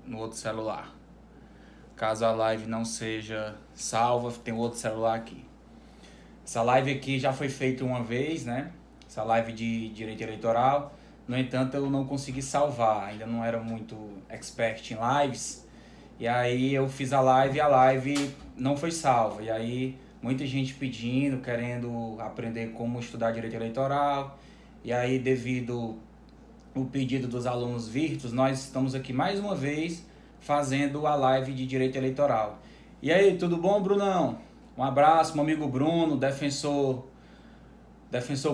no outro celular. Caso a live não seja salva, tem outro celular aqui. Essa live aqui já foi feita uma vez, né? Essa live de direito eleitoral. No entanto, eu não consegui salvar. Ainda não era muito expert em lives. E aí eu fiz a live e a live não foi salva. E aí muita gente pedindo, querendo aprender como estudar direito eleitoral. E aí, devido ao pedido dos alunos virtus, nós estamos aqui mais uma vez fazendo a live de direito eleitoral. E aí, tudo bom, Brunão? Um abraço, meu amigo Bruno, defensor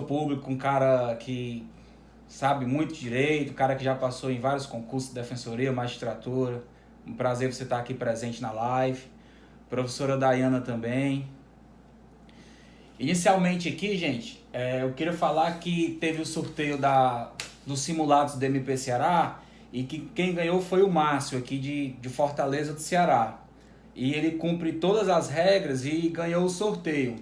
público, um cara que sabe muito direito, um cara que já passou em vários concursos de defensoria, magistratura. Um prazer você estar aqui presente na live. Professora Dayana também. Inicialmente aqui, gente, eu queria falar que teve o sorteio dos simulados do MP Ceará e que quem ganhou foi o Márcio aqui de Fortaleza do Ceará. E ele cumpre todas as regras e ganhou o sorteio.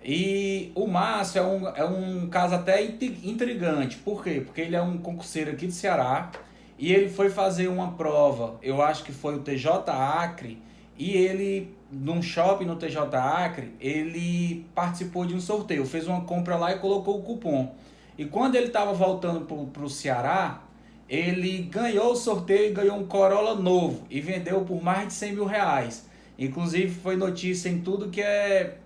E o Márcio é um caso até intrigante. Por quê? Porque ele é um concurseiro aqui do Ceará e ele foi fazer uma prova, eu acho que foi o TJ Acre, e ele, num shopping no TJ Acre, ele participou de um sorteio, fez uma compra lá e colocou o cupom. E quando ele estava voltando para o Ceará, ele ganhou o sorteio e ganhou um Corolla novo e vendeu por mais de 100 mil reais. Inclusive foi notícia em tudo que é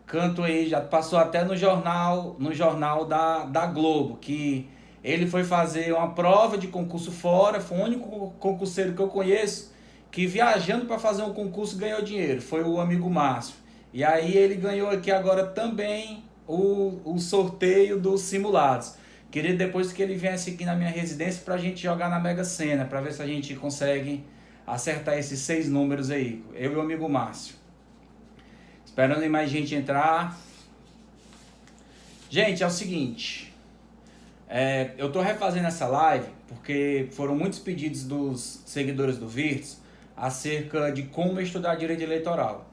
canto aí, já passou até no jornal da Globo, que ele foi fazer uma prova de concurso fora, foi o único concurseiro que eu conheço que viajando para fazer um concurso ganhou dinheiro, foi o amigo Márcio. E aí ele ganhou aqui agora também o sorteio dos simulados. Queria depois que ele viesse aqui na minha residência para a gente jogar na Mega Sena, para ver se a gente consegue acertar esses 6 números aí, eu e o amigo Márcio. Esperando mais gente entrar. Gente, é o seguinte, eu tô refazendo essa live porque foram muitos pedidos dos seguidores do Virtus acerca de como estudar direito eleitoral.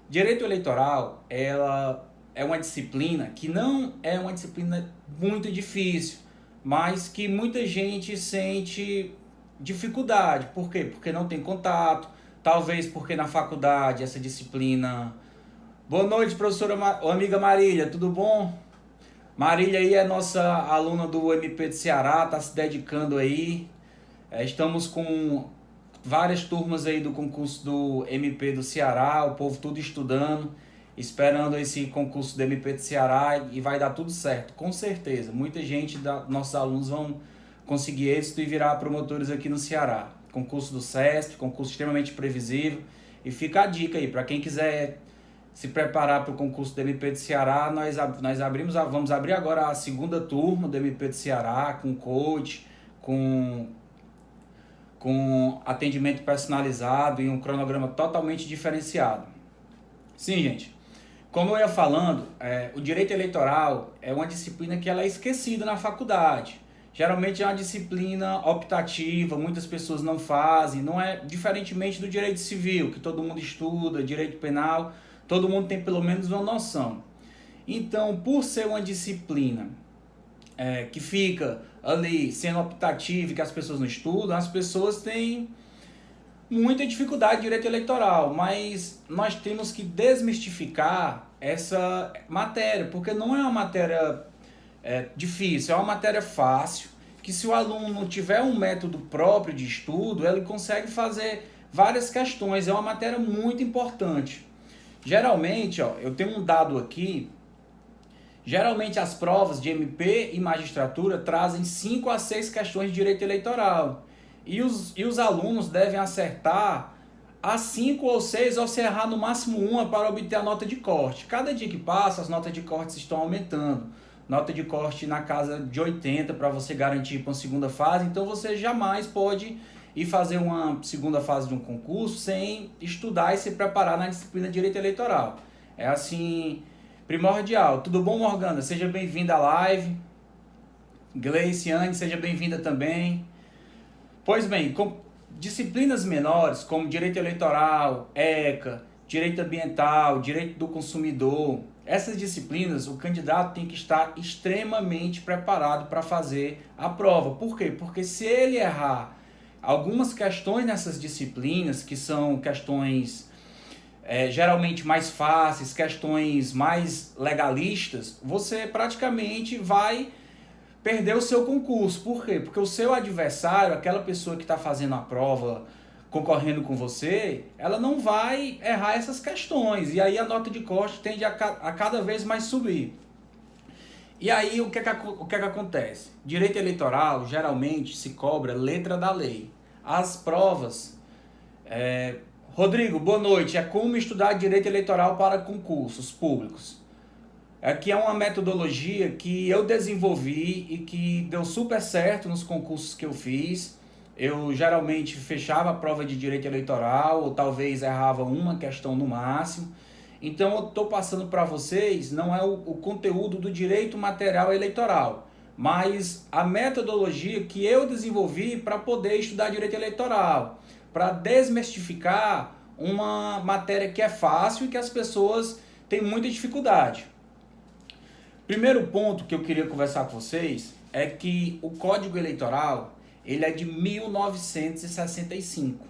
Direito eleitoral, ela é uma disciplina que não é uma disciplina muito difícil, mas que muita gente sente dificuldade. Por quê? Porque não tem contato, talvez porque na faculdade essa disciplina... Boa noite, professora, amiga Marília, tudo bom? Marília aí é nossa aluna do MP de Ceará, está se dedicando aí. Estamos com várias turmas aí do concurso do MP do Ceará, o povo tudo estudando, esperando esse concurso do MP de Ceará e vai dar tudo certo, com certeza. Muita gente, nossos alunos vão conseguir êxito e virar promotores aqui no Ceará. Concurso do CESP, concurso extremamente previsível. E fica a dica aí, para quem quiser se preparar para o concurso do MP de Ceará, vamos abrir agora a segunda turma do MP de Ceará, com coach, com atendimento personalizado e um cronograma totalmente diferenciado. Sim, gente, como eu ia falando, o direito eleitoral é uma disciplina que ela é esquecida na faculdade. Geralmente é uma disciplina optativa, muitas pessoas não fazem, não é diferentemente do direito civil, que todo mundo estuda, direito penal, todo mundo tem pelo menos uma noção. Então, por ser uma disciplina que fica ali sendo optativa e que as pessoas não estudam, as pessoas têm muita dificuldade de direito eleitoral, mas nós temos que desmistificar essa matéria, porque não é uma matéria difícil, é uma matéria fácil, que se o aluno tiver um método próprio de estudo, ele consegue fazer várias questões, é uma matéria muito importante. Geralmente, eu tenho um dado aqui, geralmente as provas de MP e magistratura trazem 5 a 6 questões de direito eleitoral. E os alunos devem acertar as 5 ou 6 ou se errar no máximo uma para obter a nota de corte. Cada dia que passa, as notas de corte estão aumentando. Nota de corte na casa de 80 para você garantir para uma segunda fase. Então você jamais pode ir fazer uma segunda fase de um concurso sem estudar e se preparar na disciplina de direito eleitoral. É assim, primordial. Tudo bom, Morgana? Seja bem-vinda à live. Gleiciane, seja bem-vinda também. Pois bem, com disciplinas menores como direito eleitoral, ECA, direito ambiental, direito do consumidor, essas disciplinas o candidato tem que estar extremamente preparado para fazer a prova. Por quê? Porque se ele errar algumas questões nessas disciplinas, que são questões geralmente mais fáceis, questões mais legalistas, você praticamente vai perder o seu concurso. Por quê? Porque o seu adversário, aquela pessoa que está fazendo a prova, concorrendo com você, ela não vai errar essas questões. E aí a nota de corte tende a cada vez mais subir. E aí o que é que acontece? Direito eleitoral geralmente se cobra letra da lei. As provas... Rodrigo, boa noite. É como estudar direito eleitoral para concursos públicos. Aqui é uma metodologia que eu desenvolvi e que deu super certo nos concursos que eu fiz. Eu geralmente fechava a prova de direito eleitoral, ou talvez errava uma questão no máximo. Então eu estou passando para vocês, não é o conteúdo do direito material eleitoral, mas a metodologia que eu desenvolvi para poder estudar direito eleitoral, para desmistificar uma matéria que é fácil e que as pessoas têm muita dificuldade. Primeiro ponto que eu queria conversar com vocês é que o Código Eleitoral ele é de 1965.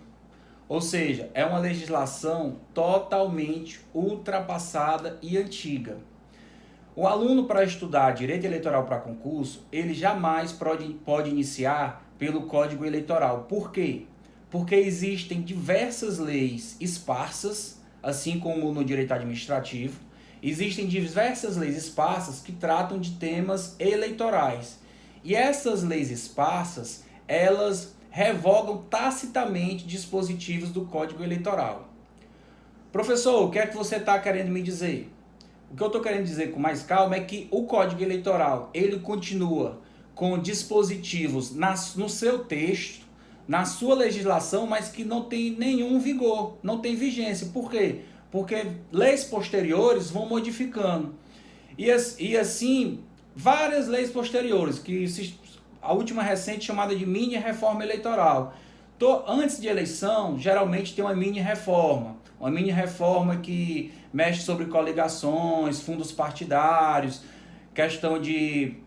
Ou seja, é uma legislação totalmente ultrapassada e antiga. O aluno, para estudar direito eleitoral para concurso, ele jamais pode iniciar pelo Código Eleitoral. Por quê? Porque existem diversas leis esparsas, assim como no direito administrativo. Existem diversas leis esparsas que tratam de temas eleitorais. E essas leis esparsas, elas revogam tacitamente dispositivos do Código Eleitoral. Professor, o que é que você está querendo me dizer? O que eu estou querendo dizer com mais calma é que o Código Eleitoral, ele continua com dispositivos no seu texto, na sua legislação, mas que não tem nenhum vigor, não tem vigência. Por quê? Porque leis posteriores vão modificando. E assim, várias leis posteriores, a última recente chamada de mini-reforma eleitoral. Antes de eleição, geralmente tem uma mini-reforma. Uma mini-reforma que mexe sobre coligações, fundos partidários, questão de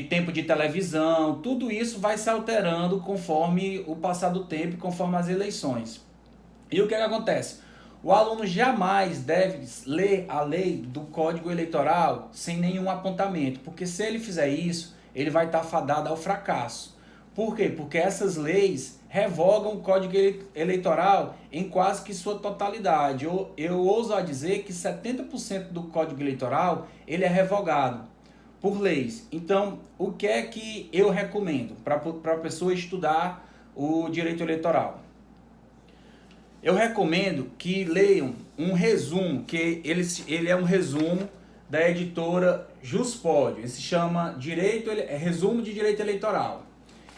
tempo de televisão. Tudo isso vai se alterando conforme o passar do tempo, conforme as eleições. E o que acontece? O aluno jamais deve ler a lei do Código Eleitoral sem nenhum apontamento, porque se ele fizer isso, ele vai estar fadado ao fracasso. Por quê? Porque essas leis revogam o Código Eleitoral em quase que sua totalidade. Eu ouso a dizer que 70% do Código Eleitoral ele é revogado por leis. Então, o que é que eu recomendo para a pessoa estudar o direito eleitoral? Eu recomendo que leiam um resumo, que ele é um resumo da editora Juspódio. Ele se chama Resumo de Direito Eleitoral.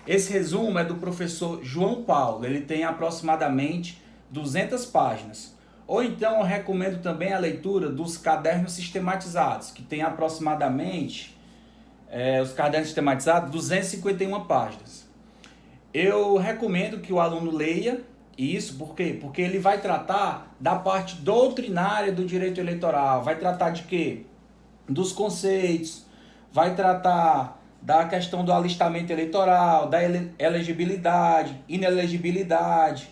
Esse resumo é do professor João Paulo. Ele tem aproximadamente 200 páginas. Ou então eu recomendo também a leitura dos cadernos sistematizados, que tem aproximadamente, os cadernos sistematizados, 251 páginas. Eu recomendo que o aluno leia isso, por quê? Porque ele vai tratar da parte doutrinária do direito eleitoral. Vai tratar de quê? Dos conceitos, vai tratar da questão do alistamento eleitoral, da elegibilidade, inelegibilidade,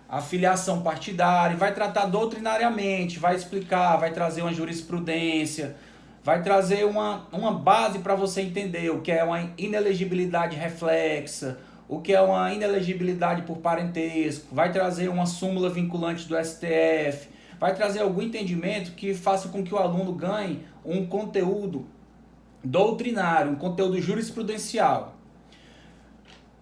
a filiação partidária, vai tratar doutrinariamente, vai explicar, vai trazer uma jurisprudência, vai trazer uma base para você entender o que é uma inelegibilidade reflexa, o que é uma inelegibilidade por parentesco, vai trazer uma súmula vinculante do STF, vai trazer algum entendimento que faça com que o aluno ganhe um conteúdo doutrinário, um conteúdo jurisprudencial.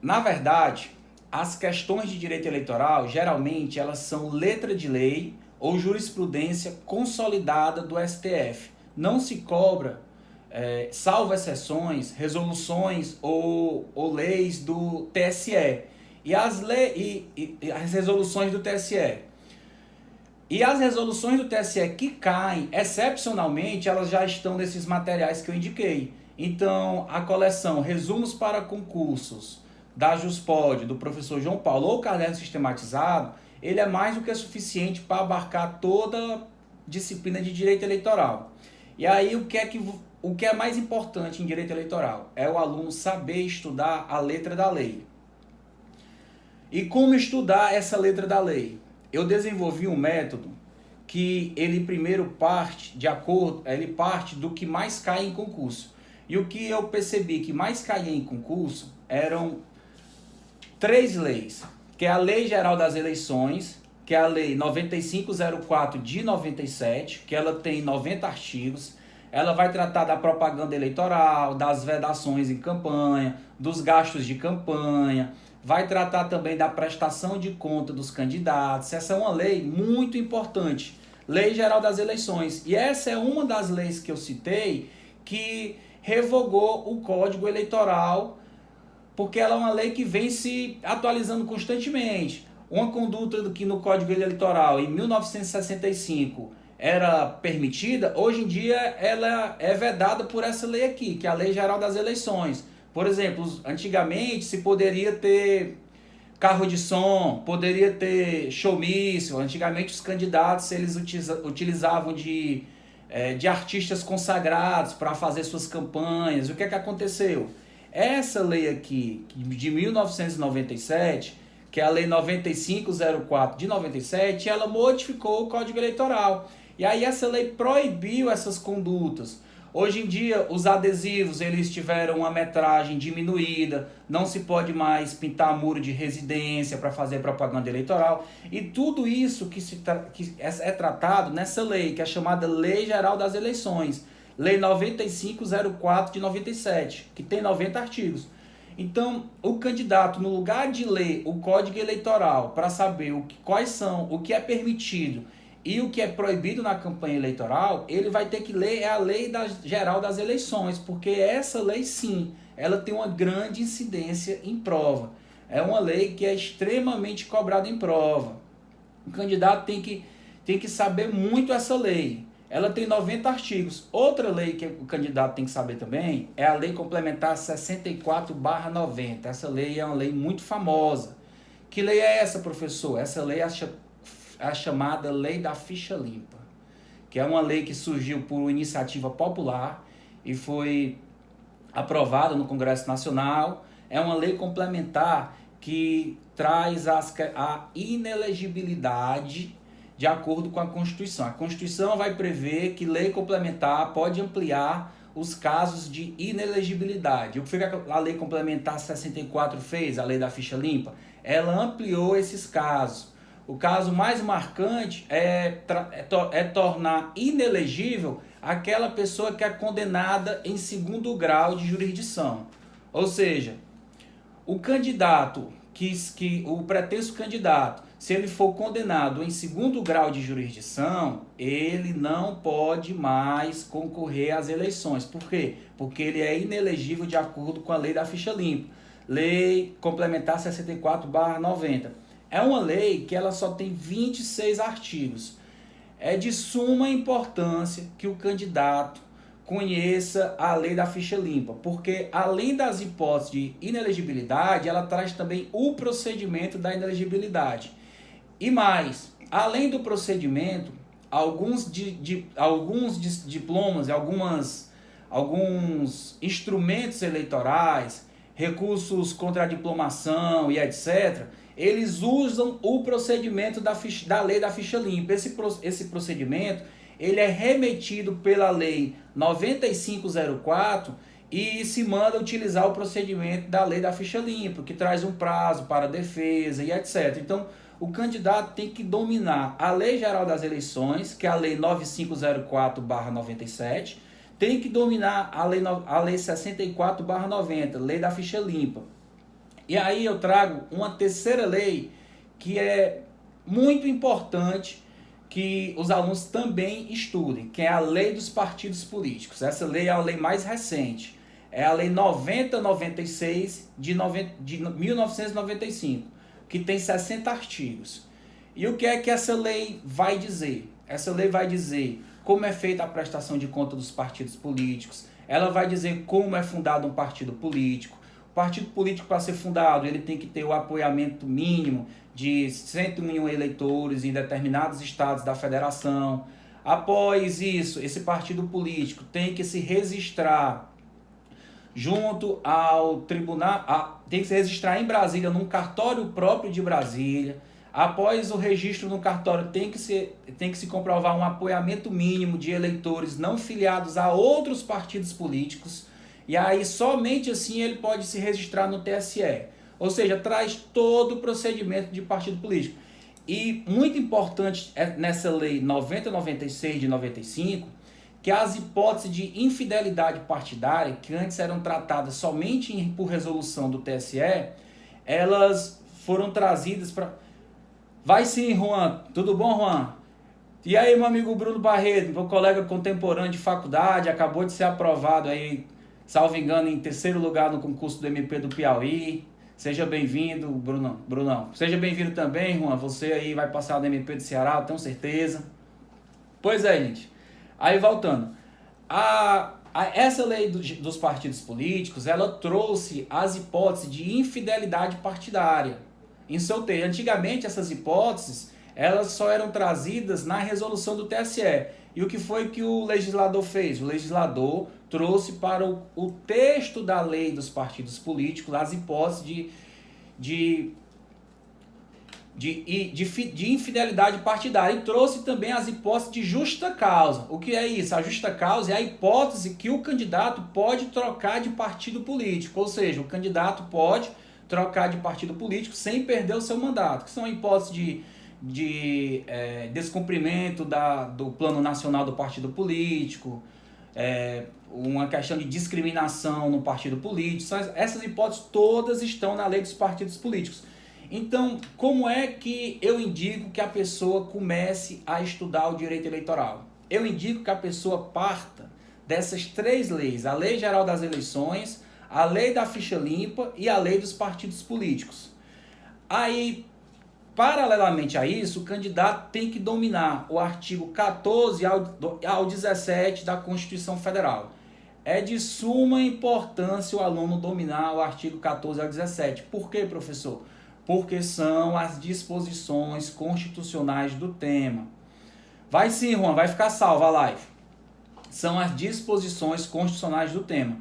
Na verdade, as questões de direito eleitoral, geralmente, elas são letra de lei ou jurisprudência consolidada do STF. Não se cobra, salvo exceções, resoluções ou leis do TSE. E as resoluções do TSE. E as resoluções do TSE que caem, excepcionalmente, elas já estão nesses materiais que eu indiquei. Então, a coleção Resumos para Concursos, da Juspódio, do professor João Paulo, ou o caderno sistematizado, ele é mais do que suficiente para abarcar toda a disciplina de direito eleitoral. E aí, o que é mais importante em direito eleitoral? É o aluno saber estudar a letra da lei. E como estudar essa letra da lei? Eu desenvolvi um método que ele primeiro parte do que mais cai em concurso. E o que eu percebi que mais caía em concurso eram três leis, que é a Lei Geral das Eleições, que é a Lei 9504 de 97, que ela tem 90 artigos. Ela vai tratar da propaganda eleitoral, das vedações em campanha, dos gastos de campanha, vai tratar também da prestação de conta dos candidatos. Essa é uma lei muito importante, Lei Geral das Eleições. E essa é uma das leis que eu citei que revogou o Código Eleitoral, porque ela é uma lei que vem se atualizando constantemente. Uma conduta que no Código Eleitoral, em 1965, era permitida, hoje em dia ela é vedada por essa lei aqui, que é a Lei Geral das Eleições. Por exemplo, antigamente se poderia ter carro de som, poderia ter showmício. Antigamente os candidatos eles utilizavam de artistas consagrados para fazer suas campanhas. O que é que aconteceu? Essa lei aqui, de 1997, que é a Lei 9504 de 97, ela modificou o Código Eleitoral. E aí essa lei proibiu essas condutas. Hoje em dia, os adesivos eles tiveram uma metragem diminuída, não se pode mais pintar muro de residência para fazer propaganda eleitoral. E tudo isso que é tratado nessa lei, que é chamada Lei Geral das Eleições, Lei 9504 de 97, que tem 90 artigos. Então, o candidato, no lugar de ler o Código Eleitoral para saber quais são, o que é permitido e o que é proibido na campanha eleitoral, ele vai ter que ler a Lei Geral das Eleições, porque essa lei, sim, ela tem uma grande incidência em prova. É uma lei que é extremamente cobrada em prova. O candidato tem que saber muito essa lei. Ela tem 90 artigos. Outra lei que o candidato tem que saber também é a Lei Complementar 64/90. Essa lei é uma lei muito famosa. Que lei é essa, professor? Essa lei é a chamada Lei da Ficha Limpa, que é uma lei que surgiu por iniciativa popular e foi aprovada no Congresso Nacional. É uma lei complementar que traz a inelegibilidade de acordo com a Constituição. A Constituição vai prever que lei complementar pode ampliar os casos de inelegibilidade. O que a Lei Complementar 64 fez, a Lei da Ficha Limpa? Ela ampliou esses casos. O caso mais marcante é tornar inelegível aquela pessoa que é condenada em segundo grau de jurisdição. Ou seja, o candidato, o pretenso candidato, se ele for condenado em segundo grau de jurisdição, ele não pode mais concorrer às eleições. Por quê? Porque ele é inelegível de acordo com a Lei da Ficha Limpa. Lei Complementar 64/90. É uma lei que ela só tem 26 artigos. É de suma importância que o candidato conheça a Lei da Ficha Limpa, porque além das hipóteses de inelegibilidade, ela traz também o procedimento da inelegibilidade. E mais, além do procedimento, alguns diplomas e alguns instrumentos eleitorais, recursos contra a diplomação e etc., eles usam o procedimento da Lei da Ficha Limpa. Esse procedimento ele é remetido pela Lei 9504 e se manda utilizar o procedimento da Lei da Ficha Limpa, que traz um prazo para a defesa e etc. Então, o candidato tem que dominar a Lei Geral das Eleições, que é a Lei 9504/97, tem que dominar a Lei 64/90, Lei da Ficha Limpa. E aí eu trago uma terceira lei que é muito importante que os alunos também estudem, que é a Lei dos Partidos Políticos. Essa lei é a lei mais recente. É a Lei 9096 de 1995, que tem 60 artigos. E o que é que essa lei vai dizer? Essa lei vai dizer como é feita a prestação de conta dos partidos políticos. Ela vai dizer como é fundado um partido político. O partido político, para ser fundado, ele tem que ter o apoiamento mínimo de 101 eleitores em determinados estados da federação. Após isso, esse partido político tem que se registrar junto ao tribunal, tem que se registrar em Brasília, num cartório próprio de Brasília. Após o registro no cartório, tem que se comprovar um apoiamento mínimo de eleitores não filiados a outros partidos políticos. E aí, somente assim, ele pode se registrar no TSE. Ou seja, traz todo o procedimento de partido político. E muito importante nessa lei 9096 de 95, que as hipóteses de infidelidade partidária, que antes eram tratadas somente por resolução do TSE, elas foram trazidas para... Vai sim, Juan. Tudo bom, Juan? E aí, meu amigo Bruno Barreto, meu colega contemporâneo de faculdade, acabou de ser aprovado aí, salvo engano, em terceiro lugar no concurso do MP do Piauí. Seja bem-vindo, Brunão. Seja bem-vindo também, Juan. Você aí vai passar no MP do Ceará, eu tenho certeza. Pois é, gente. Aí, voltando. Essa lei dos partidos políticos, ela trouxe as hipóteses de infidelidade partidária em seu texto. Antigamente, essas hipóteses, elas só eram trazidas na resolução do TSE. E o que foi que o legislador fez? O legislador trouxe para o texto da lei dos partidos políticos as hipóteses de infidelidade partidária, e trouxe também as hipóteses de justa causa. O que é isso? A justa causa é a hipótese que o candidato pode trocar de partido político, ou seja, o candidato pode trocar de partido político sem perder o seu mandato, que são hipóteses de descumprimento do plano nacional do partido político, uma questão de discriminação no partido político. Essas hipóteses todas estão na lei dos partidos políticos. Então, como é que eu indico que a pessoa comece a estudar o direito eleitoral? Eu indico que a pessoa parta dessas três leis: a Lei Geral das Eleições, a Lei da Ficha Limpa e a Lei dos Partidos Políticos. Aí, paralelamente a isso, o candidato tem que dominar o artigo 14 ao 17 da Constituição Federal. É de suma importância o aluno dominar o artigo 14 ao 17. Por quê, professor? Porque são as disposições constitucionais do tema. Vai sim, Juan, vai ficar salva a live. São as disposições constitucionais do tema.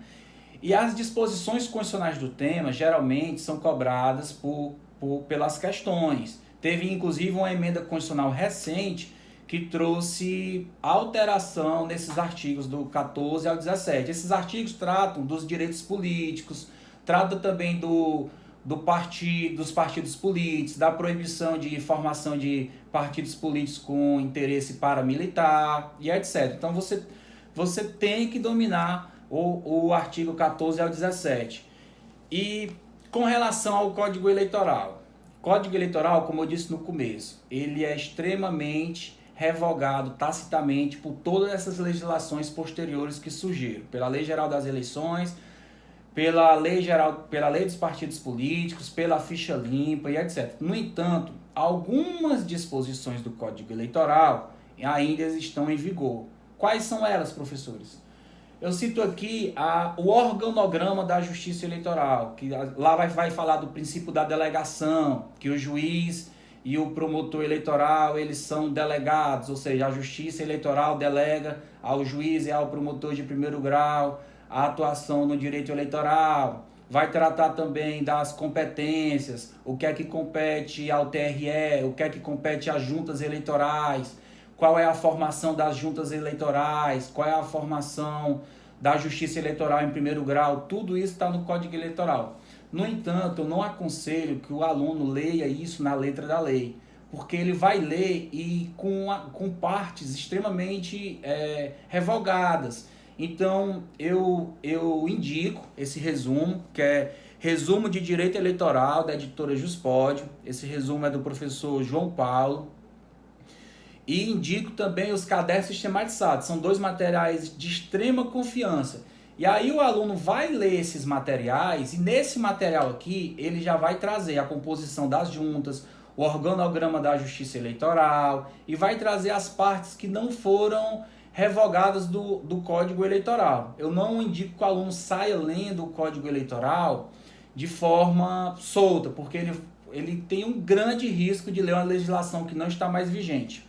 E as disposições constitucionais do tema geralmente são cobradas pelas questões. Teve inclusive uma emenda constitucional recente que trouxe alteração nesses artigos do 14 ao 17. Esses artigos tratam dos direitos políticos, tratam também dos partidos políticos, da proibição de formação de partidos políticos com interesse paramilitar e etc. Então você tem que dominar o artigo 14 ao 17. E com relação ao Código Eleitoral. Código Eleitoral, como eu disse no começo, ele é extremamente revogado tacitamente por todas essas legislações posteriores que surgiram, pela Lei Geral das Eleições, pela Lei dos Partidos Políticos, pela Ficha Limpa e etc. No entanto, algumas disposições do Código Eleitoral ainda estão em vigor. Quais são elas, professores? Eu cito aqui o organograma da Justiça Eleitoral, que lá vai falar do princípio da delegação, que o juiz e o promotor eleitoral, eles são delegados, ou seja, a Justiça Eleitoral delega ao juiz e ao promotor de primeiro grau a atuação no direito eleitoral. Vai tratar também das competências, o que é que compete ao TRE, o que é que compete às juntas eleitorais, qual é a formação das juntas eleitorais, qual é a formação da Justiça Eleitoral em primeiro grau. Tudo isso está no Código Eleitoral. No entanto, eu não aconselho que o aluno leia isso na letra da lei, porque ele vai ler e com partes extremamente revogadas. Então, eu indico esse resumo, que é Resumo de Direito Eleitoral, da editora Juspódio. Esse resumo é do professor João Paulo. E indico também os cadernos sistematizados. São dois materiais de extrema confiança. E aí o aluno vai ler esses materiais, e nesse material aqui ele já vai trazer a composição das juntas, o organograma da Justiça Eleitoral, e vai trazer as partes que não foram revogadas do Código Eleitoral. Eu não indico que o aluno saia lendo o Código Eleitoral de forma solta, porque ele tem um grande risco de ler uma legislação que não está mais vigente.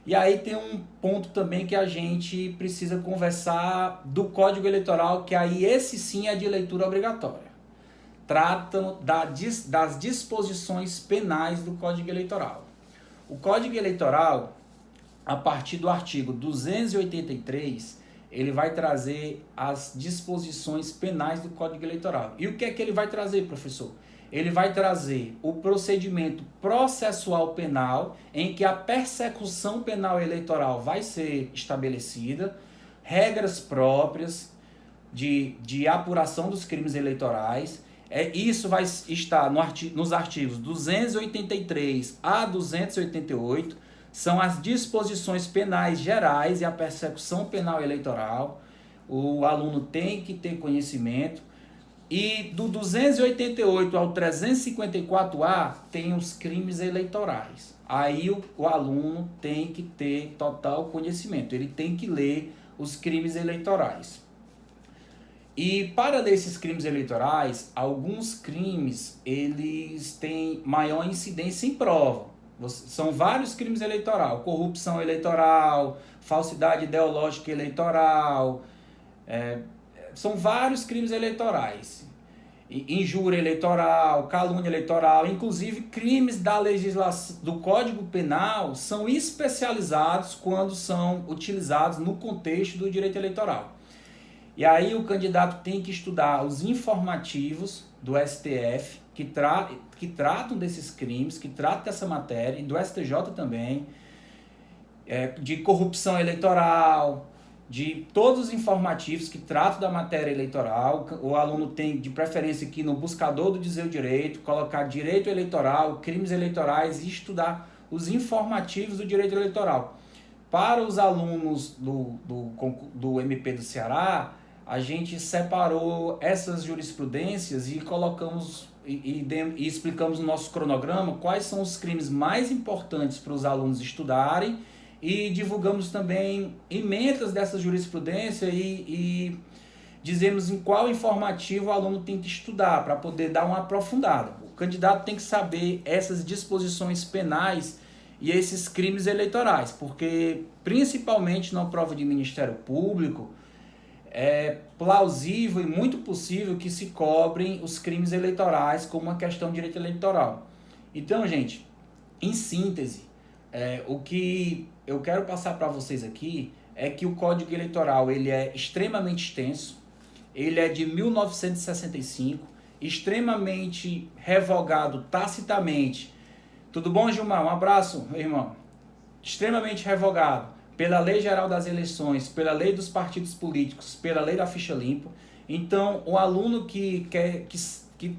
E aí tem um ponto também que a gente precisa conversar do Código Eleitoral, que aí esse sim é de leitura obrigatória. Tratam das disposições penais do Código Eleitoral. O Código Eleitoral, a partir do artigo 283, ele vai trazer as disposições penais do Código Eleitoral. E o que é que ele vai trazer, professor? Ele vai trazer o procedimento processual penal, em que a persecução penal eleitoral vai ser estabelecida, regras próprias de apuração dos crimes eleitorais. Isso vai estar nos artigos 283 a 288, são as disposições penais gerais e a persecução penal eleitoral. O aluno tem que ter conhecimento. E do 288 ao 354A tem os crimes eleitorais. Aí o aluno tem que ter total conhecimento, ele tem que ler os crimes eleitorais. E para ler esses crimes eleitorais, alguns crimes eles têm maior incidência em prova. São vários crimes eleitorais: corrupção eleitoral, falsidade ideológica eleitoral, são vários crimes eleitorais. Injúria eleitoral, calúnia eleitoral, inclusive crimes da legislação do Código Penal são especializados quando são utilizados no contexto do direito eleitoral. E aí o candidato tem que estudar os informativos do STF, que tratam desses crimes, que tratam dessa matéria, e do STJ também, de corrupção eleitoral, de todos os informativos que tratam da matéria eleitoral. O aluno tem, de preferência, aqui no buscador do Dizer o Direito, colocar direito eleitoral, crimes eleitorais e estudar os informativos do direito eleitoral. Para os alunos do MP do Ceará, a gente separou essas jurisprudências e colocamos e explicamos no nosso cronograma quais são os crimes mais importantes para os alunos estudarem, e divulgamos também emendas dessa jurisprudência e dizemos em qual informativo o aluno tem que estudar para poder dar uma aprofundada. O candidato tem que saber essas disposições penais e esses crimes eleitorais, porque principalmente na prova de Ministério Público é plausível e muito possível que se cobrem os crimes eleitorais como uma questão de direito eleitoral. Então, gente, em síntese, o que eu quero passar para vocês aqui é que o Código Eleitoral ele é extremamente extenso, ele é de 1965, extremamente revogado tacitamente. Tudo bom, Gilmar? Um abraço, meu irmão. Extremamente revogado pela Lei Geral das Eleições, pela Lei dos Partidos Políticos, pela Lei da Ficha Limpa. Então, o aluno que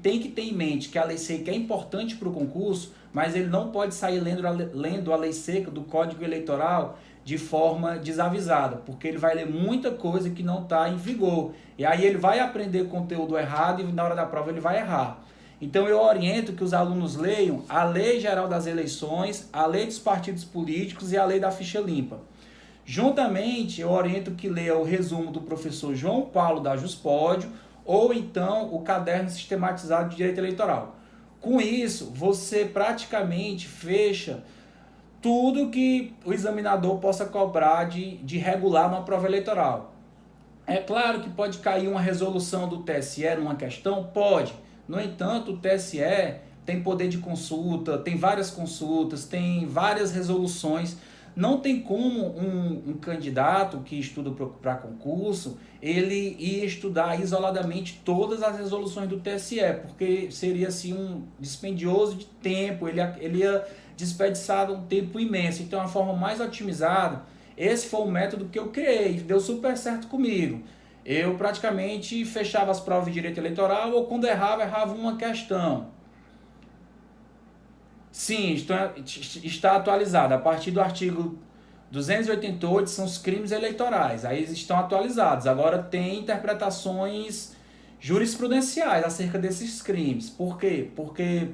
tem que ter em mente que a lei seca é importante para o concurso, mas ele não pode sair lendo a lei seca do Código Eleitoral de forma desavisada, porque ele vai ler muita coisa que não está em vigor. E aí ele vai aprender conteúdo errado e na hora da prova ele vai errar. Então eu oriento que os alunos leiam a Lei Geral das Eleições, a Lei dos Partidos Políticos e a Lei da Ficha Limpa. Juntamente, eu oriento que leia o resumo do professor João Paulo da Juspódio, ou então o caderno sistematizado de direito eleitoral. Com isso, você praticamente fecha tudo que o examinador possa cobrar de regular numa prova eleitoral. É claro que pode cair uma resolução do TSE numa questão? Pode. No entanto, o TSE tem poder de consulta, tem várias consultas, tem várias resoluções. Não tem como um candidato que estuda para concurso, ele ir estudar isoladamente todas as resoluções do TSE, porque seria assim um dispendioso de tempo, ele ia desperdiçar um tempo imenso. Então, a forma mais otimizada, esse foi o método que eu criei, deu super certo comigo. Eu praticamente fechava as provas de direito eleitoral, ou quando errava uma questão. Sim, está atualizado. A partir do artigo 288 são os crimes eleitorais. Aí eles estão atualizados. Agora tem interpretações jurisprudenciais acerca desses crimes. Por quê? Porque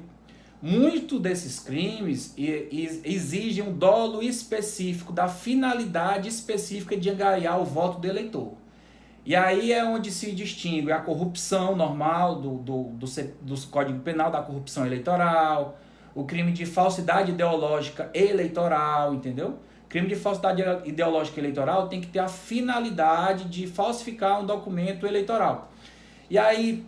muito desses crimes exigem um dolo específico da finalidade específica de angariar o voto do eleitor. E aí é onde se distingue a corrupção normal do Código Penal, da corrupção eleitoral, o crime de falsidade ideológica eleitoral, entendeu? Crime de falsidade ideológica eleitoral tem que ter a finalidade de falsificar um documento eleitoral. E aí,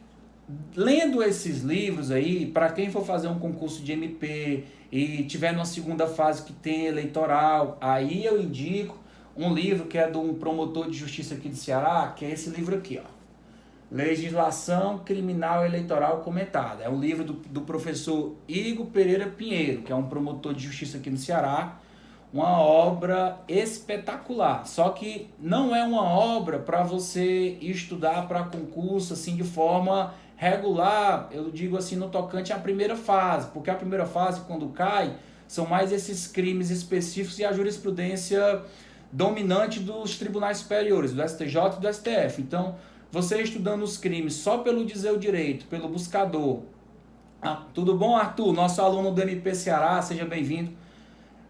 lendo esses livros aí, para quem for fazer um concurso de MP e tiver numa segunda fase que tem eleitoral, aí eu indico um livro que é de um promotor de justiça aqui de Ceará, que é esse livro aqui, ó. Legislação Criminal Eleitoral Comentada. É um livro do professor Igor Pereira Pinheiro, que é um promotor de justiça aqui no Ceará. Uma obra espetacular. Só que não é uma obra para você estudar para concurso assim de forma regular, eu digo assim, no tocante à primeira fase. Porque a primeira fase, quando cai, são mais esses crimes específicos e a jurisprudência dominante dos tribunais superiores, do STJ e do STF. Então, você estudando os crimes só pelo dizer o direito, pelo buscador. Tudo bom, Arthur? Nosso aluno do MP Ceará, seja bem-vindo.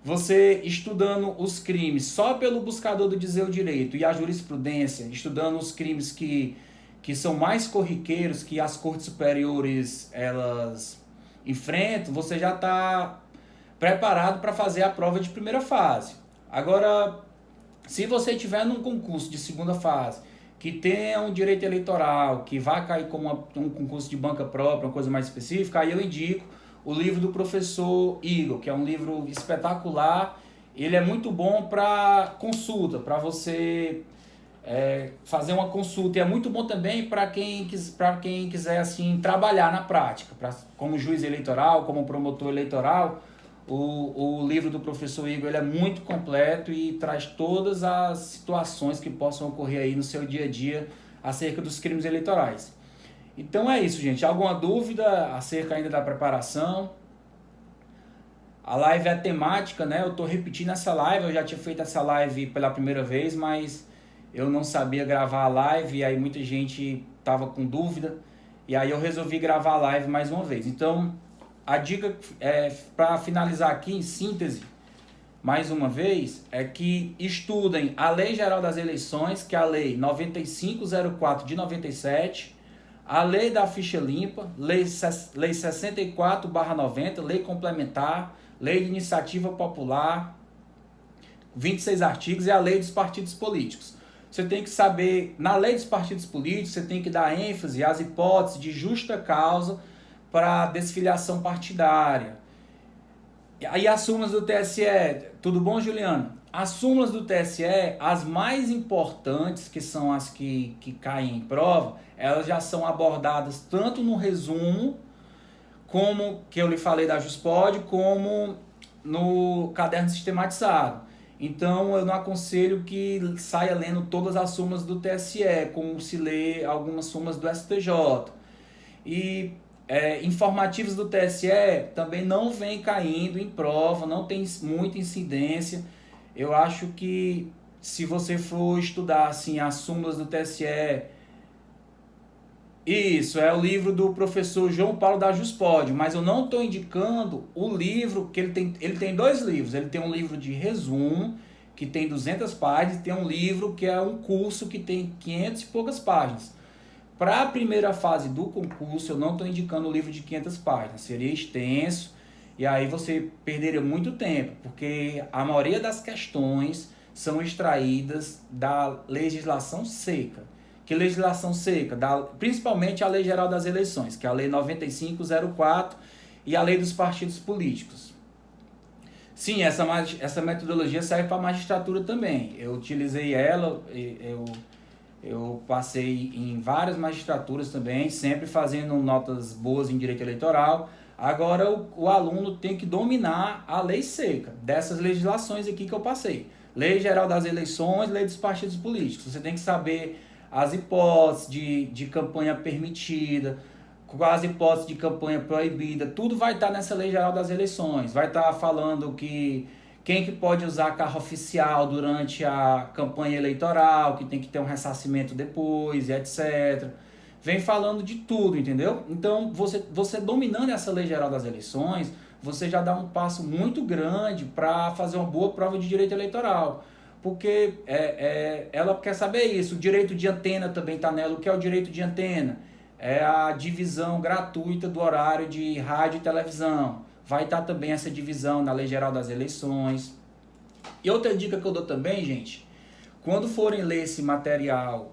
Você estudando os crimes só pelo buscador do dizer o direito e a jurisprudência, estudando os crimes que são mais corriqueiros, que as cortes superiores elas enfrentam, você já está preparado para fazer a prova de primeira fase. Agora, se você estiver num concurso de segunda fase, que tenha um direito eleitoral, que vai cair como um concurso de banca própria, uma coisa mais específica, aí eu indico o livro do professor Igor, que é um livro espetacular. Ele é muito bom para consulta, para você fazer uma consulta. E é muito bom também para quem quiser assim, trabalhar na prática, como juiz eleitoral, como promotor eleitoral. O livro do professor Igor ele é muito completo e traz todas as situações que possam ocorrer aí no seu dia a dia acerca dos crimes eleitorais. Então é isso, gente. Alguma dúvida acerca ainda da preparação? A live é temática, né? Eu estou repetindo essa live, eu já tinha feito essa live pela primeira vez, mas eu não sabia gravar a live e aí muita gente estava com dúvida. E aí eu resolvi gravar a live mais uma vez. Então, a dica para finalizar aqui em síntese, mais uma vez, é que estudem a Lei Geral das Eleições, que é a Lei 9504 de 97, a Lei da Ficha Limpa, Lei 64/90, Lei Complementar, Lei de Iniciativa Popular, 26 artigos e a Lei dos Partidos Políticos. Você tem que saber, na Lei dos Partidos Políticos, você tem que dar ênfase às hipóteses de justa causa para desfiliação partidária. E as súmulas do TSE, tudo bom, Juliano? As súmulas do TSE, as mais importantes, que são as que caem em prova, elas já são abordadas tanto no resumo, como que eu lhe falei da Juspod, como no caderno sistematizado. Então eu não aconselho que saia lendo todas as súmulas do TSE, como se lê algumas súmulas do STJ. E informativos do TSE também não vem caindo em prova, não tem muita incidência. Eu acho que se você for estudar assim, as súmulas do TSE, isso é o livro do professor João Paulo da Juspod, mas eu não estou indicando o livro, que ele tem dois livros. Ele tem um livro de resumo, que tem 200 páginas, e tem um livro que é um curso que tem 500 e poucas páginas. Para a primeira fase do concurso, eu não estou indicando o livro de 500 páginas, seria extenso, e aí você perderia muito tempo, porque a maioria das questões são extraídas da legislação seca. Que legislação seca? Principalmente a Lei Geral das Eleições, que é a Lei 9504 e a Lei dos Partidos Políticos. Sim, essa metodologia serve para a magistratura também. Eu utilizei ela, eu passei em várias magistraturas também, sempre fazendo notas boas em direito eleitoral. Agora o aluno tem que dominar a lei seca dessas legislações aqui que eu passei. Lei Geral das Eleições, Lei dos Partidos Políticos. Você tem que saber as hipóteses de campanha permitida, as hipóteses de campanha proibida, tudo vai estar nessa Lei Geral das Eleições. Vai estar falando quem que pode usar carro oficial durante a campanha eleitoral, que tem que ter um ressarcimento depois, e etc. Vem falando de tudo, entendeu? Então, você dominando essa Lei Geral das Eleições, você já dá um passo muito grande para fazer uma boa prova de direito eleitoral. Porque ela quer saber isso. O direito de antena também está nela. O que é o direito de antena? É a divisão gratuita do horário de rádio e televisão. Vai estar também essa divisão na Lei Geral das Eleições. E outra dica que eu dou também, gente, quando forem ler esse material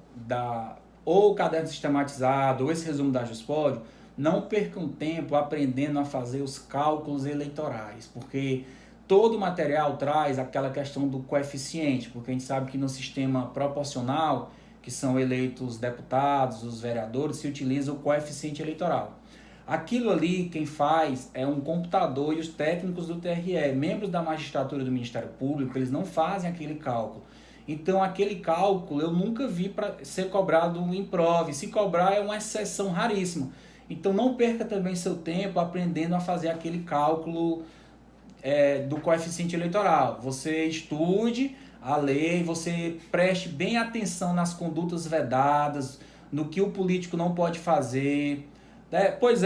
ou o caderno sistematizado ou esse resumo da Juspódio, não percam tempo aprendendo a fazer os cálculos eleitorais, porque todo material traz aquela questão do coeficiente, porque a gente sabe que no sistema proporcional, que são eleitos deputados, os vereadores, se utiliza o coeficiente eleitoral. Aquilo ali, quem faz é um computador e os técnicos do TRE, membros da magistratura do Ministério Público, eles não fazem aquele cálculo. Então, aquele cálculo eu nunca vi para ser cobrado em prova. Se cobrar é uma exceção raríssima. Então, não perca também seu tempo aprendendo a fazer aquele cálculo do coeficiente eleitoral. Você estude a lei, você preste bem atenção nas condutas vedadas, no que o político não pode fazer. Pois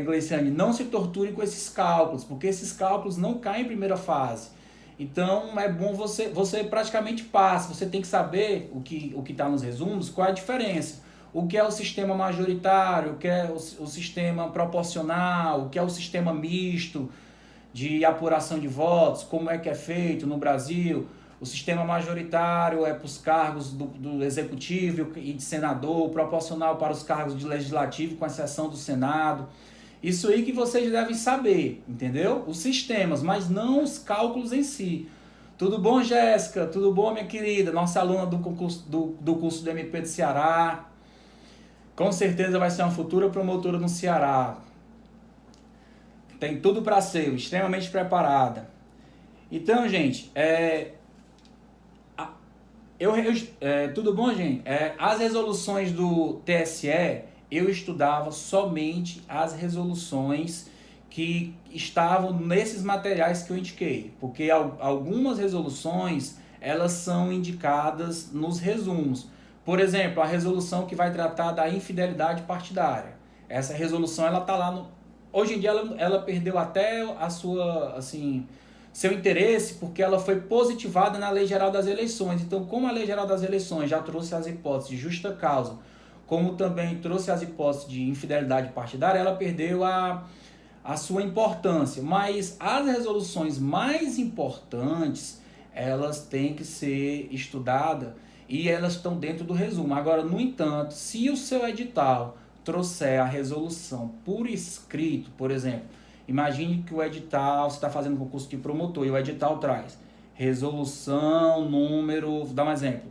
Gleiciane, não se torture com esses cálculos, porque esses cálculos não caem em primeira fase. Então é bom você praticamente passa, você tem que saber o que está nos resumos, qual é a diferença. O que é o sistema majoritário, o que é o sistema proporcional, o que é o sistema misto de apuração de votos, como é que é feito no Brasil. O sistema majoritário é para os cargos do executivo e de senador, o proporcional para os cargos de legislativo, com exceção do Senado. Isso aí que vocês devem saber, entendeu? Os sistemas, mas não os cálculos em si. Tudo bom, Jéssica? Tudo bom, minha querida? Nossa aluna do curso do MP do Ceará. Com certeza vai ser uma futura promotora no Ceará. Tem tudo para ser, extremamente preparada. Então, gente, tudo bom, gente? As resoluções do TSE, eu estudava somente as resoluções que estavam nesses materiais que eu indiquei, porque algumas resoluções, elas são indicadas nos resumos. Por exemplo, a resolução que vai tratar da infidelidade partidária. Essa resolução, ela está lá Hoje em dia, ela perdeu até a sua, assim, seu interesse, porque ela foi positivada na Lei Geral das Eleições. Então, como a Lei Geral das Eleições já trouxe as hipóteses de justa causa, como também trouxe as hipóteses de infidelidade partidária, ela perdeu a sua importância. Mas as resoluções mais importantes, elas têm que ser estudadas e elas estão dentro do resumo. Agora, no entanto, se o seu edital trouxer a resolução por escrito, por exemplo, imagine que o edital, você está fazendo concurso de promotor e o edital traz resolução, número, vou dar um exemplo,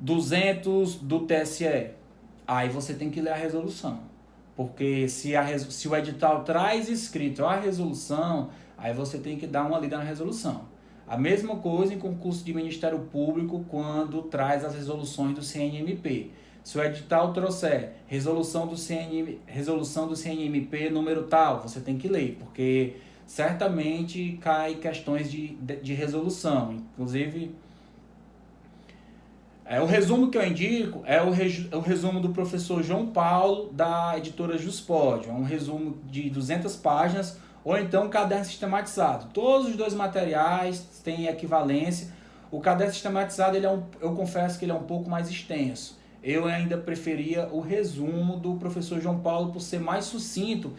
200 do TSE. Aí você tem que ler a resolução. Porque se o edital traz escrito a resolução, aí você tem que dar uma lida na resolução. A mesma coisa em concurso de Ministério Público quando traz as resoluções do CNMP. Se o edital trouxer resolução do CNMP número tal, você tem que ler, porque certamente cai questões de resolução. Inclusive, o resumo que eu indico é o resumo do professor João Paulo, da editora Juspódio. É um resumo de 200 páginas, ou então um caderno sistematizado. Todos os dois materiais têm equivalência. O caderno sistematizado, eu confesso que ele é um pouco mais extenso. Eu ainda preferia o resumo do professor João Paulo por ser mais sucinto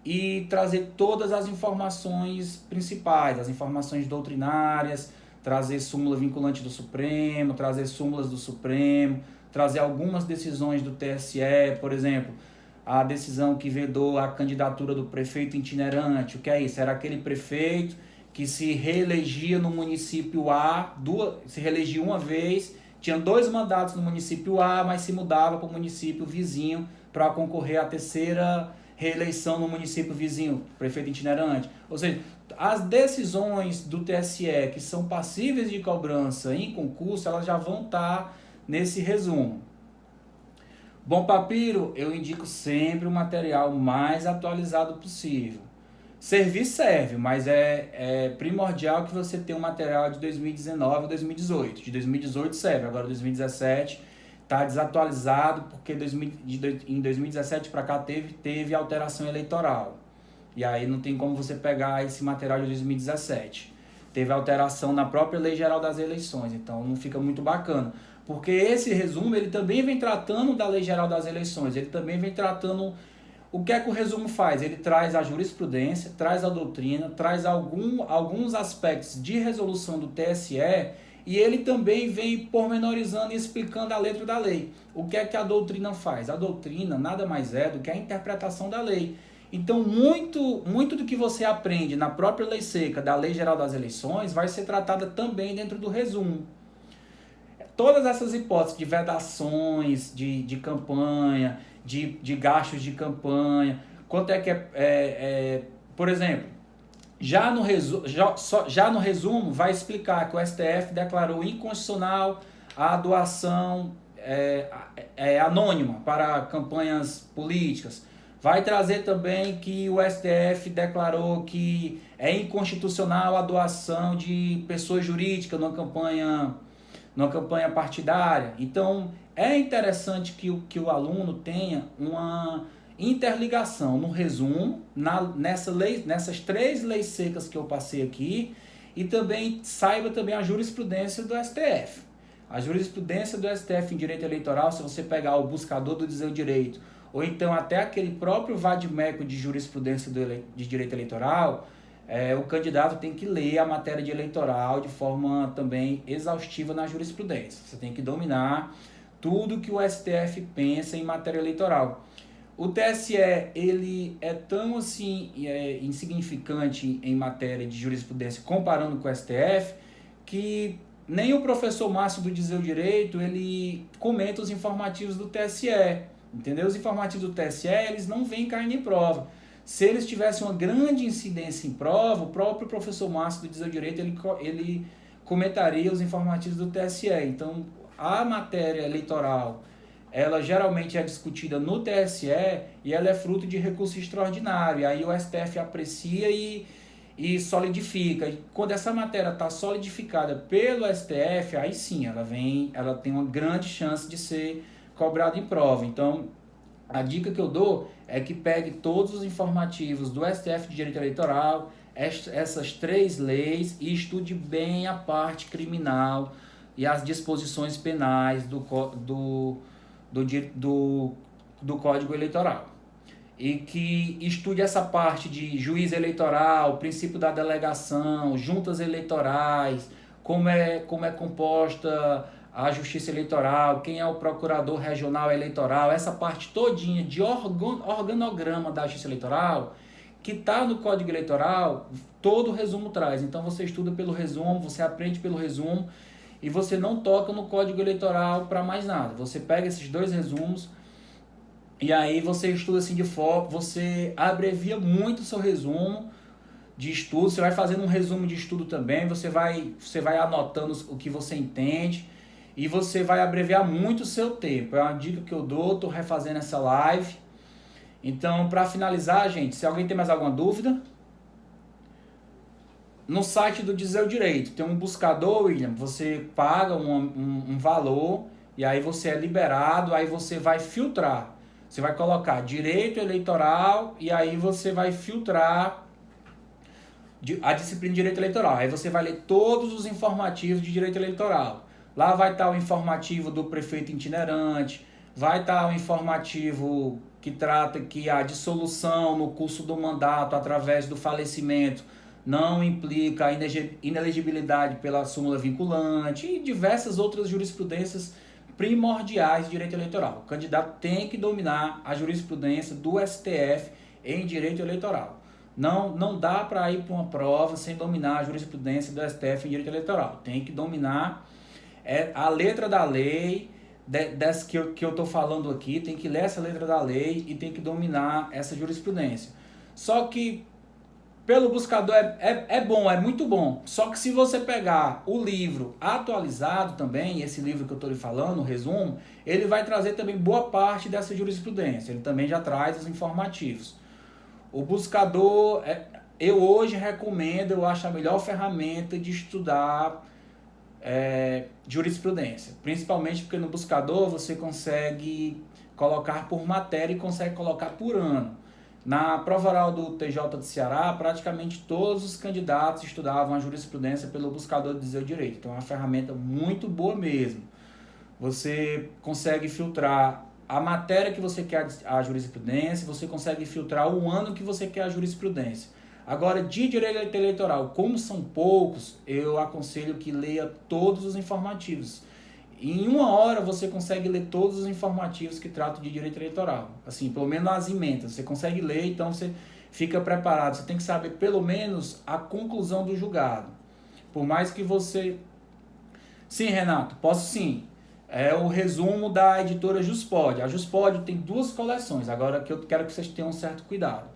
e trazer todas as informações principais, as informações doutrinárias, trazer súmula vinculante do Supremo, trazer súmulas do Supremo, trazer algumas decisões do TSE, por exemplo, a decisão que vedou a candidatura do prefeito itinerante. O que é isso? Era aquele prefeito que se reelegia no município A, se reelegia uma vez, tinha 2 mandatos no município A, mas se mudava para o município vizinho para concorrer à terceira reeleição no município vizinho, prefeito itinerante. Ou seja, as decisões do TSE que são passíveis de cobrança em concurso, elas já vão estar nesse resumo. Bom, Papiro, eu indico sempre o material mais atualizado possível. Servir serve, mas é primordial que você tenha um material de 2019 ou 2018. De 2018 serve, agora 2017 está desatualizado, porque em 2017 para cá teve alteração eleitoral. E aí não tem como você pegar esse material de 2017. Teve alteração na própria Lei Geral das Eleições, então não fica muito bacana. Porque esse resumo ele também vem tratando da Lei Geral das Eleições, ele também vem tratando O que é que o resumo faz? Ele traz a jurisprudência, traz a doutrina, traz alguns aspectos de resolução do TSE e ele também vem pormenorizando e explicando a letra da lei. O que é que a doutrina faz? A doutrina nada mais é do que a interpretação da lei. Então, muito do que você aprende na própria lei seca da Lei Geral das Eleições vai ser tratada também dentro do resumo. Todas essas hipóteses de vedações de campanha, de gastos de campanha, quanto é que por exemplo, já no resumo vai explicar que o STF declarou inconstitucional a doação anônima para campanhas políticas. Vai trazer também que o STF declarou que é inconstitucional a doação de pessoa jurídica numa campanha partidária. Então, é interessante que o aluno tenha uma interligação no resumo, nessas 3 leis secas que eu passei aqui, e também saiba também a jurisprudência do STF. A jurisprudência do STF em direito eleitoral, se você pegar o buscador do Dizer o Direito, ou então até aquele próprio vade-mecum de jurisprudência de direito eleitoral, o candidato tem que ler a matéria de eleitoral de forma também exaustiva na jurisprudência. Você tem que dominar tudo que o STF pensa em matéria eleitoral. O TSE, ele é tão assim insignificante em matéria de jurisprudência comparando com o STF, que nem o professor Márcio do Dizer o Direito, ele comenta os informativos do TSE, entendeu? Os informativos do TSE, eles não vêm caindo em prova. Se eles tivessem uma grande incidência em prova, o próprio professor Márcio do Dizer o Direito, ele comentaria os informativos do TSE. Então, a matéria eleitoral, ela geralmente é discutida no TSE e ela é fruto de recurso extraordinário. E aí o STF aprecia e solidifica. E quando essa matéria está solidificada pelo STF, aí sim, ela tem uma grande chance de ser cobrada em prova. Então, a dica que eu dou é que pegue todos os informativos do STF de Direito Eleitoral, essas 3 leis, e estude bem a parte criminal e as disposições penais do Código Eleitoral. E que estude essa parte de juiz eleitoral, princípio da delegação, juntas eleitorais, como é composta a justiça eleitoral, quem é o procurador regional eleitoral, essa parte todinha de organograma da justiça eleitoral, que está no Código Eleitoral, todo o resumo traz. Então você estuda pelo resumo, você aprende pelo resumo, e você não toca no Código Eleitoral para mais nada. Você pega esses 2 resumos, e aí você estuda assim de foco, você abrevia muito o seu resumo de estudo, você vai fazendo um resumo de estudo também, você vai anotando o que você entende, e você vai abreviar muito o seu tempo. É uma dica que eu dou, estou refazendo essa live. Então, para finalizar, gente, se alguém tem mais alguma dúvida, no site do Dizer o Direito tem um buscador, William, você paga um valor, e aí você é liberado, aí você vai filtrar. Você vai colocar direito eleitoral, e aí você vai filtrar a disciplina de direito eleitoral. Aí você vai ler todos os informativos de direito eleitoral. Lá vai estar o informativo do prefeito itinerante, vai estar o informativo que trata que a dissolução no curso do mandato através do falecimento não implica a inelegibilidade pela súmula vinculante e diversas outras jurisprudências primordiais de direito eleitoral. O candidato tem que dominar a jurisprudência do STF em direito eleitoral. Não dá para ir para uma prova sem dominar a jurisprudência do STF em direito eleitoral. Tem que dominar a letra da lei, dessa que eu estou falando aqui, tem que ler essa letra da lei e tem que dominar essa jurisprudência. Só que pelo buscador é bom, é muito bom. Só que se você pegar o livro atualizado também, esse livro que eu estou lhe falando, o resumo, ele vai trazer também boa parte dessa jurisprudência. Ele também já traz os informativos. O buscador, eu hoje recomendo, eu acho a melhor ferramenta de estudar jurisprudência. Principalmente porque no buscador você consegue colocar por matéria e consegue colocar por ano. Na prova oral do TJ do Ceará, praticamente todos os candidatos estudavam a jurisprudência pelo buscador do Dizer o Direito. Então é uma ferramenta muito boa mesmo. Você consegue filtrar a matéria que você quer a jurisprudência, você consegue filtrar o ano que você quer a jurisprudência. Agora, de direito eleitoral, como são poucos, eu aconselho que leia todos os informativos. Em 1 hora você consegue ler todos os informativos que tratam de direito eleitoral. Assim, pelo menos as emendas, você consegue ler, então você fica preparado. Você tem que saber pelo menos a conclusão do julgado. Por mais que você... Sim, Renato, posso sim. É o resumo da editora Juspod. A Juspod tem 2 coleções, agora que eu quero que vocês tenham um certo cuidado.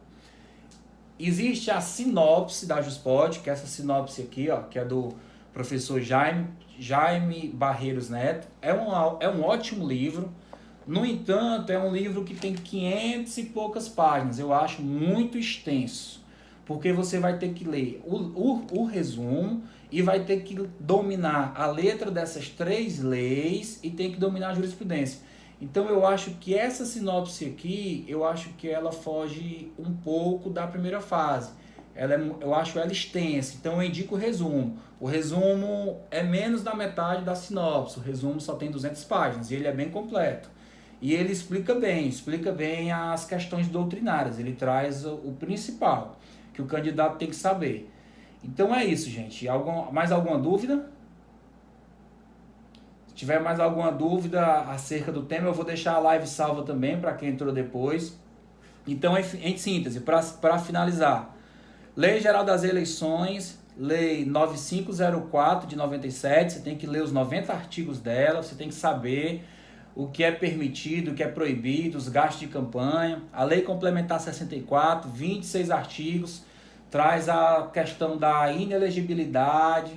Existe a sinopse da Juspod, que é essa sinopse aqui, ó, que é do professor Jaime Barreiros Neto. É um ótimo livro. No entanto, é um livro que tem 500 e poucas páginas. Eu acho muito extenso, porque você vai ter que ler o resumo e vai ter que dominar a letra dessas 3 leis e tem que dominar a jurisprudência. Então eu acho que essa sinopse aqui, eu acho que ela foge um pouco da primeira fase. Eu acho ela extensa, então eu indico o resumo. O resumo é menos da metade da sinopse, o resumo só tem 200 páginas e ele é bem completo. E ele explica bem as questões doutrinárias, ele traz o principal, que o candidato tem que saber. Então é isso, gente. Mais alguma dúvida? Se tiver mais alguma dúvida acerca do tema, eu vou deixar a live salva também para quem entrou depois. Então, em síntese, para finalizar, Lei Geral das Eleições, Lei 9504 de 97, você tem que ler os 90 artigos dela, você tem que saber o que é permitido, o que é proibido, os gastos de campanha. A Lei Complementar 64, 26 artigos, traz a questão da inelegibilidade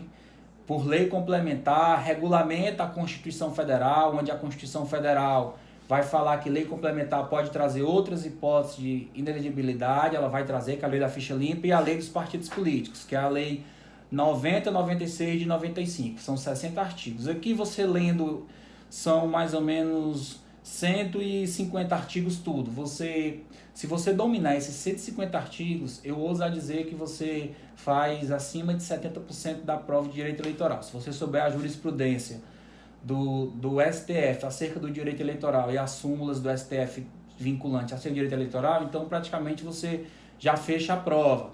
por lei complementar, regulamenta a Constituição Federal, onde a Constituição Federal vai falar que lei complementar pode trazer outras hipóteses de inelegibilidade, ela vai trazer, que é a lei da ficha limpa, e a lei dos partidos políticos, que é a lei 90, 96 de 95, são 60 artigos. Aqui você lendo, são mais ou menos 150 artigos tudo. Se você dominar esses 150 artigos, eu ouso a dizer que você faz acima de 70% da prova de direito eleitoral. Se você souber a jurisprudência do STF acerca do direito eleitoral e as súmulas do STF vinculante acerca do direito eleitoral, então praticamente você já fecha a prova.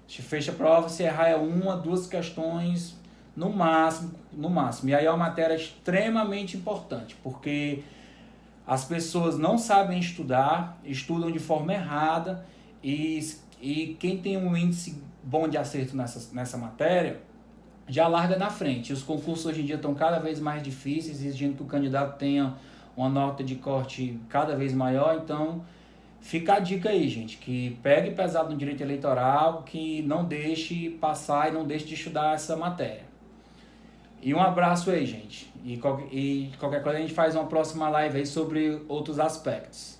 Fecha a prova, se errar é 1, 2 questões no máximo. E aí é uma matéria extremamente importante, porque as pessoas não sabem estudar, estudam de forma errada e quem tem um índice bom de acerto nessa matéria já larga na frente. Os concursos hoje em dia estão cada vez mais difíceis, exigindo que o candidato tenha uma nota de corte cada vez maior. Então, fica a dica aí, gente, que pegue pesado no direito eleitoral, que não deixe passar e não deixe de estudar essa matéria. E um abraço aí, gente. E qualquer coisa a gente faz uma próxima live aí sobre outros aspectos.